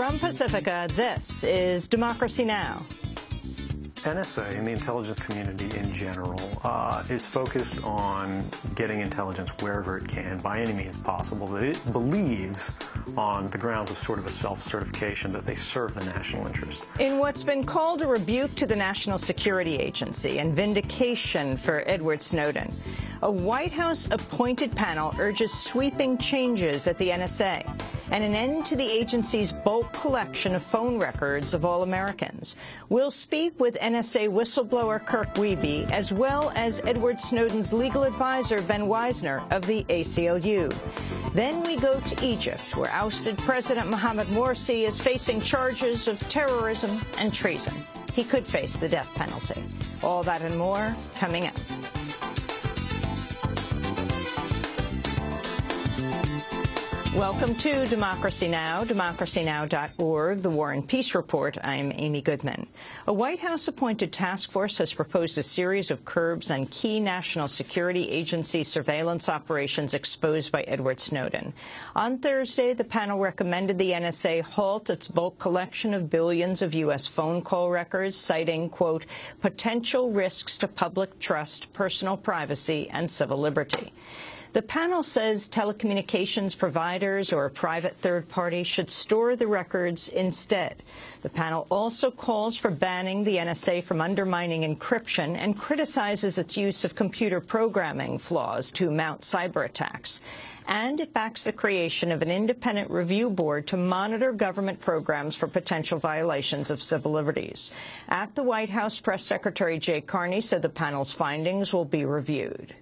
From Pacifica, this is Democracy Now! NSA and the intelligence community in general is focused on getting intelligence wherever it can, by any means possible, that it believes, on the grounds of sort of a self-certification, that they serve the national interest. In what's been called a rebuke to the National Security Agency and vindication for Edward Snowden, a White House-appointed panel urges sweeping changes at the NSA and an end to the agency's bulk collection of phone records of all Americans. We'll speak with NSA whistleblower Kirk Wiebe, as well as Edward Snowden's legal advisor Ben Weisner of the ACLU. Then we go to Egypt, where ousted President Mohamed Morsi is facing charges of terrorism and treason. He could face the death penalty. All that and more coming up. Welcome to Democracy Now!, democracynow.org, the War and Peace Report. I'm Amy Goodman. A White House-appointed task force has proposed a series of curbs on key national security agency surveillance operations exposed by Edward Snowden. On Thursday, the panel recommended the NSA halt its bulk collection of billions of U.S. phone call records, citing, quote, potential risks to public trust, personal privacy, and civil liberty. The panel says telecommunications providers or a private third party should store the records instead. The panel also calls for banning the NSA from undermining encryption and criticizes its use of computer programming flaws to mount cyber attacks. And it backs the creation of an independent review board to monitor government programs for potential violations of civil liberties. At the White House, Press Secretary Jay Carney said the panel's findings will be reviewed.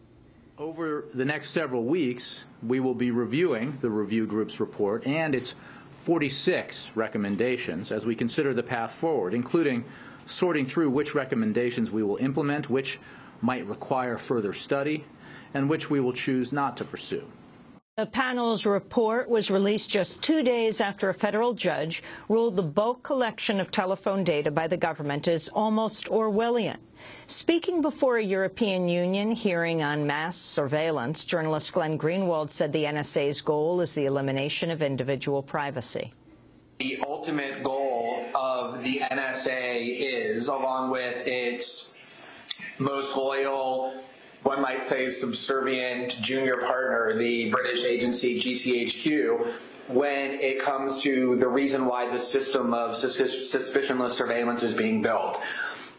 Over the next several weeks, we will be reviewing the review group's report and its 46 recommendations as we consider the path forward, including sorting through which recommendations we will implement, which might require further study, and which we will choose not to pursue. The panel's report was released just 2 days after a federal judge ruled the bulk collection of telephone data by the government is almost Orwellian. Speaking before a European Union hearing on mass surveillance, journalist Glenn Greenwald said the NSA's goal is the elimination of individual privacy. The ultimate goal of the NSA is, along with its most loyal, one might say subservient junior partner, the British agency GCHQ, when it comes to the reason why the system of suspicionless surveillance is being built.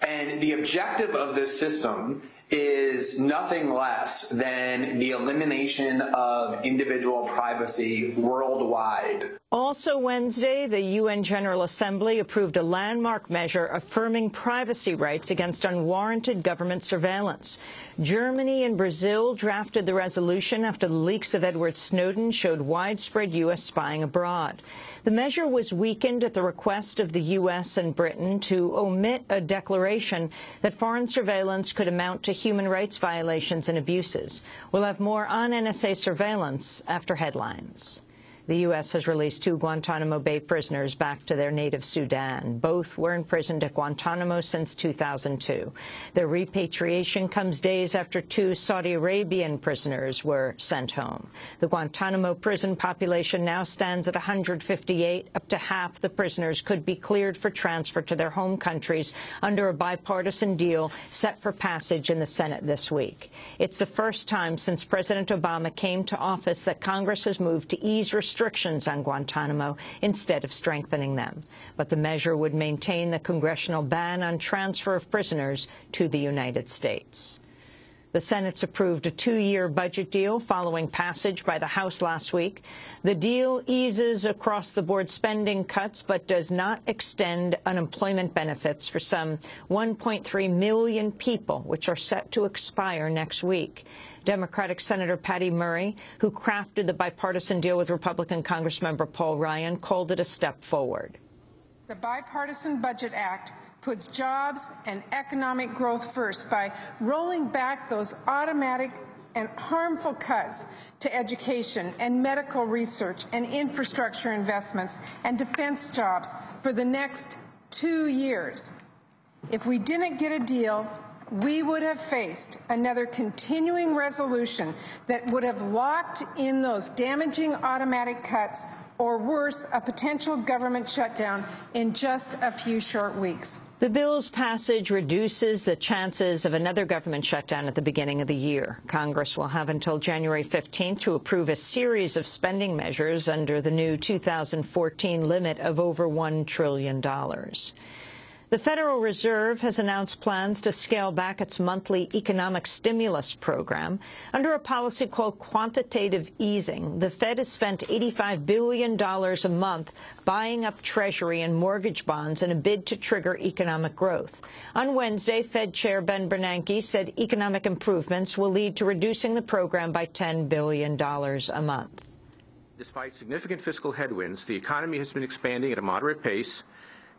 And the objective of this system is nothing less than the elimination of individual privacy worldwide. Also Wednesday, the UN General Assembly approved a landmark measure affirming privacy rights against unwarranted government surveillance. Germany and Brazil drafted the resolution after the leaks of Edward Snowden showed widespread U.S. spying abroad. The measure was weakened at the request of the U.S. and Britain to omit a declaration that foreign surveillance could amount to human rights violations and abuses. We'll have more on NSA surveillance after headlines. The U.S. has released 2 Guantanamo Bay prisoners back to their native Sudan. Both were imprisoned at Guantanamo since 2002. Their repatriation comes days after 2 Saudi Arabian prisoners were sent home. The Guantanamo prison population now stands at 158. Up to half the prisoners could be cleared for transfer to their home countries under a bipartisan deal set for passage in the Senate this week. It's the first time since President Obama came to office that Congress has moved to ease restrictions on Guantanamo instead of strengthening them. But the measure would maintain the congressional ban on transfer of prisoners to the United States. The Senate's approved a 2-year budget deal following passage by the House last week. The deal eases across-the-board spending cuts but does not extend unemployment benefits for some 1.3 million people, which are set to expire next week. Democratic Senator Patty Murray, who crafted the bipartisan deal with Republican Congressmember Paul Ryan, called it a step forward. The Bipartisan Budget Act puts jobs and economic growth first by rolling back those automatic and harmful cuts to education and medical research and infrastructure investments and defense jobs for the next 2 years. If we didn't get a deal, we would have faced another continuing resolution that would have locked in those damaging automatic cuts or worse, a potential government shutdown in just a few short weeks. The bill's passage reduces the chances of another government shutdown at the beginning of the year. Congress will have until January 15th to approve a series of spending measures under the new 2014 limit of over $1 trillion. The Federal Reserve has announced plans to scale back its monthly economic stimulus program. Under a policy called quantitative easing, the Fed has spent $85 billion a month buying up Treasury and mortgage bonds in a bid to trigger economic growth. On Wednesday, Fed Chair Ben Bernanke said economic improvements will lead to reducing the program by $10 billion a month. Despite significant fiscal headwinds, the economy has been expanding at a moderate pace,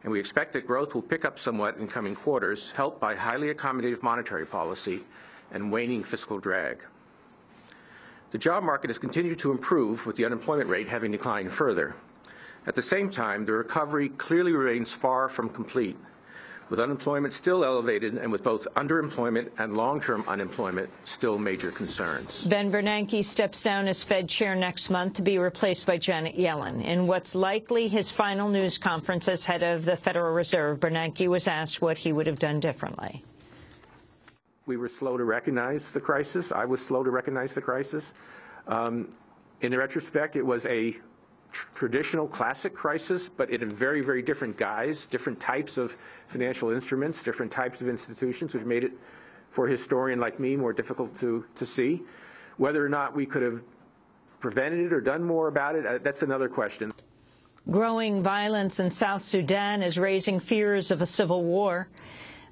and we expect that growth will pick up somewhat in coming quarters, helped by highly accommodative monetary policy and waning fiscal drag. The job market has continued to improve, with the unemployment rate having declined further. At the same time, the recovery clearly remains far from complete, with unemployment still elevated and with both underemployment and long-term unemployment still major concerns. Ben Bernanke steps down as Fed chair next month to be replaced by Janet Yellen. In what's likely his final news conference as head of the Federal Reserve, Bernanke was asked what he would have done differently. We were slow to recognize the crisis. I was slow to recognize the crisis. In retrospect, it was a traditional classic crisis, but in a very, very different guise, different types of financial instruments, different types of institutions, which made it, for a historian like me, more difficult to see. Whether or not we could have prevented it or done more about it, that's another question. Growing violence in South Sudan is raising fears of a civil war.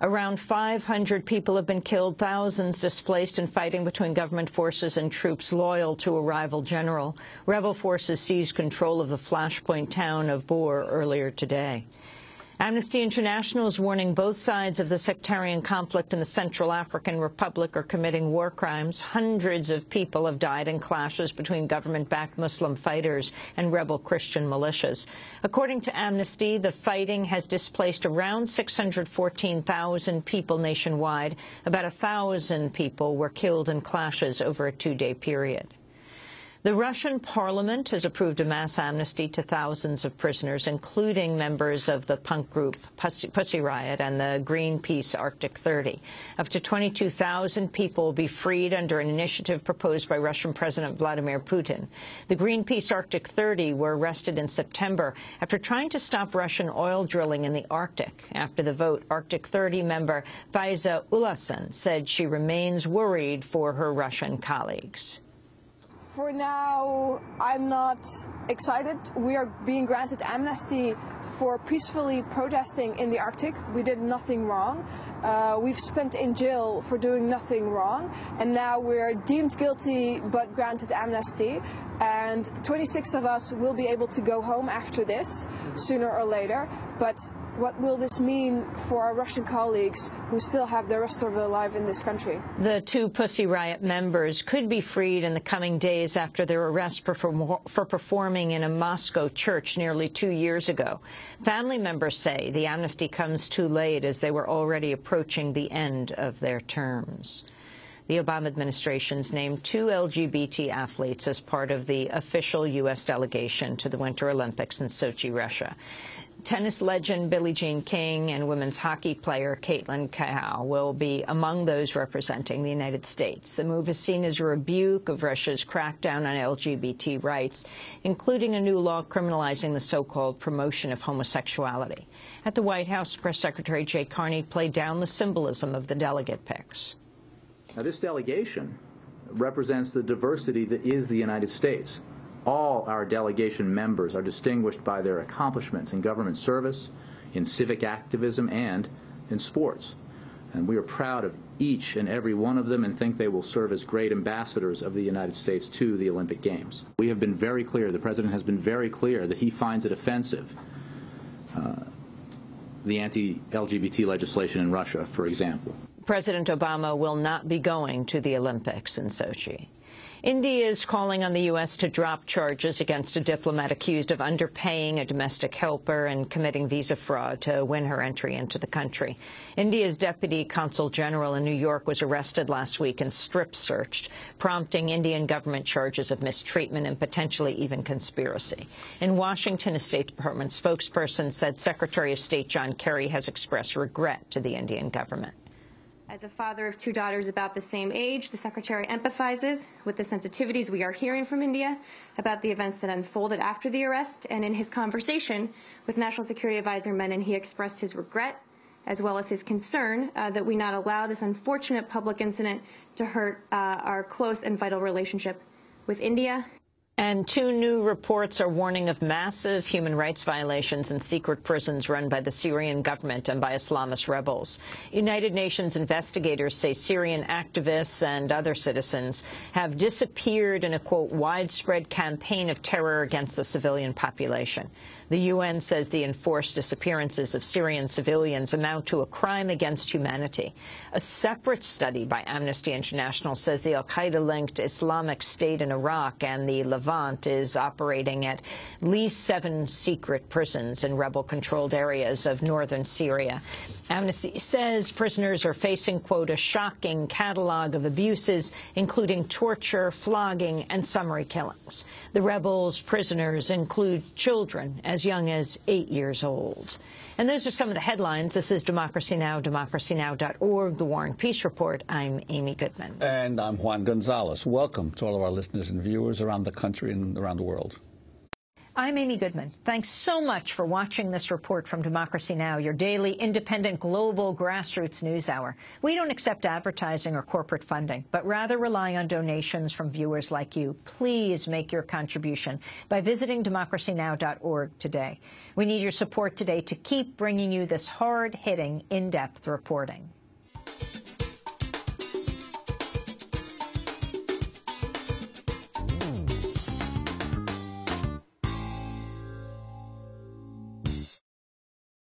Around 500 people have been killed, thousands displaced in fighting between government forces and troops loyal to a rival general. Rebel forces seized control of the flashpoint town of Bor earlier today. Amnesty International is warning both sides of the sectarian conflict in the Central African Republic are committing war crimes. Hundreds of people have died in clashes between government-backed Muslim fighters and rebel Christian militias. According to Amnesty, the fighting has displaced around 614,000 people nationwide. About 1,000 people were killed in clashes over a two-day period. The Russian parliament has approved a mass amnesty to thousands of prisoners, including members of the punk group Pussy Riot and the Greenpeace Arctic 30. Up to 22,000 people will be freed under an initiative proposed by Russian President Vladimir Putin. The Greenpeace Arctic 30 were arrested in September after trying to stop Russian oil drilling in the Arctic. After the vote, Arctic 30 member Faiza Ulasan said she remains worried for her Russian colleagues. For now, I'm not excited. We are being granted amnesty for peacefully protesting in the Arctic. We did nothing wrong. We've spent in jail for doing nothing wrong. And now we're deemed guilty but granted amnesty. And 26 of us will be able to go home after this, sooner or later. But what will this mean for our Russian colleagues who still have the rest of their life in this country? The two Pussy Riot members could be freed in the coming days after their arrest for performing in a Moscow church nearly 2 years ago. Family members say the amnesty comes too late as they were already approaching the end of their terms. The Obama administration's named 2 LGBT athletes as part of the official U.S. delegation to the Winter Olympics in Sochi, Russia. Tennis legend Billie Jean King and women's hockey player Caitlin Cahill will be among those representing the United States. The move is seen as a rebuke of Russia's crackdown on LGBT rights, including a new law criminalizing the so-called promotion of homosexuality. At the White House, Press Secretary Jay Carney played down the symbolism of the delegate picks. Now, this delegation represents the diversity that is the United States. All our delegation members are distinguished by their accomplishments in government service, in civic activism, and in sports. And we are proud of each and every one of them and think they will serve as great ambassadors of the United States to the Olympic Games. We have been very clear, the President has been very clear that he finds it offensive, the anti-LGBT legislation in Russia, for example. President Obama will not be going to the Olympics in Sochi. India is calling on the U.S. to drop charges against a diplomat accused of underpaying a domestic helper and committing visa fraud to win her entry into the country. India's Deputy Consul General in New York was arrested last week and strip-searched, prompting Indian government charges of mistreatment and potentially even conspiracy. In Washington, a State Department spokesperson said Secretary of State John Kerry has expressed regret to the Indian government. As a father of 2 daughters about the same age, the Secretary empathizes with the sensitivities we are hearing from India about the events that unfolded after the arrest, and in his conversation with National Security Advisor Menon, he expressed his regret as well as his concern that we not allow this unfortunate public incident to hurt our close and vital relationship with India. And 2 new reports are warning of massive human rights violations in secret prisons run by the Syrian government and by Islamist rebels. United Nations investigators say Syrian activists and other citizens have disappeared in a, quote, widespread campaign of terror against the civilian population. The UN says the enforced disappearances of Syrian civilians amount to a crime against humanity. A separate study by Amnesty International says the al-Qaeda-linked Islamic State in Iraq and the Levant is operating at least 7 secret prisons in rebel-controlled areas of northern Syria. Amnesty says prisoners are facing, quote, a shocking catalog of abuses, including torture, flogging, and summary killings. The rebels' prisoners include children as young as 8 years old. And those are some of the headlines. This is Democracy Now!, democracynow.org, The War and Peace Report. I'm Amy Goodman. And I'm Juan Gonzalez. Welcome to all of our listeners and viewers around the country and around the world. I'm Amy Goodman. Thanks so much for watching this report from Democracy Now!, your daily, independent, global grassroots news hour. We don't accept advertising or corporate funding, but rather rely on donations from viewers like you. Please make your contribution by visiting democracynow.org today. We need your support today to keep bringing you this hard-hitting, in-depth reporting.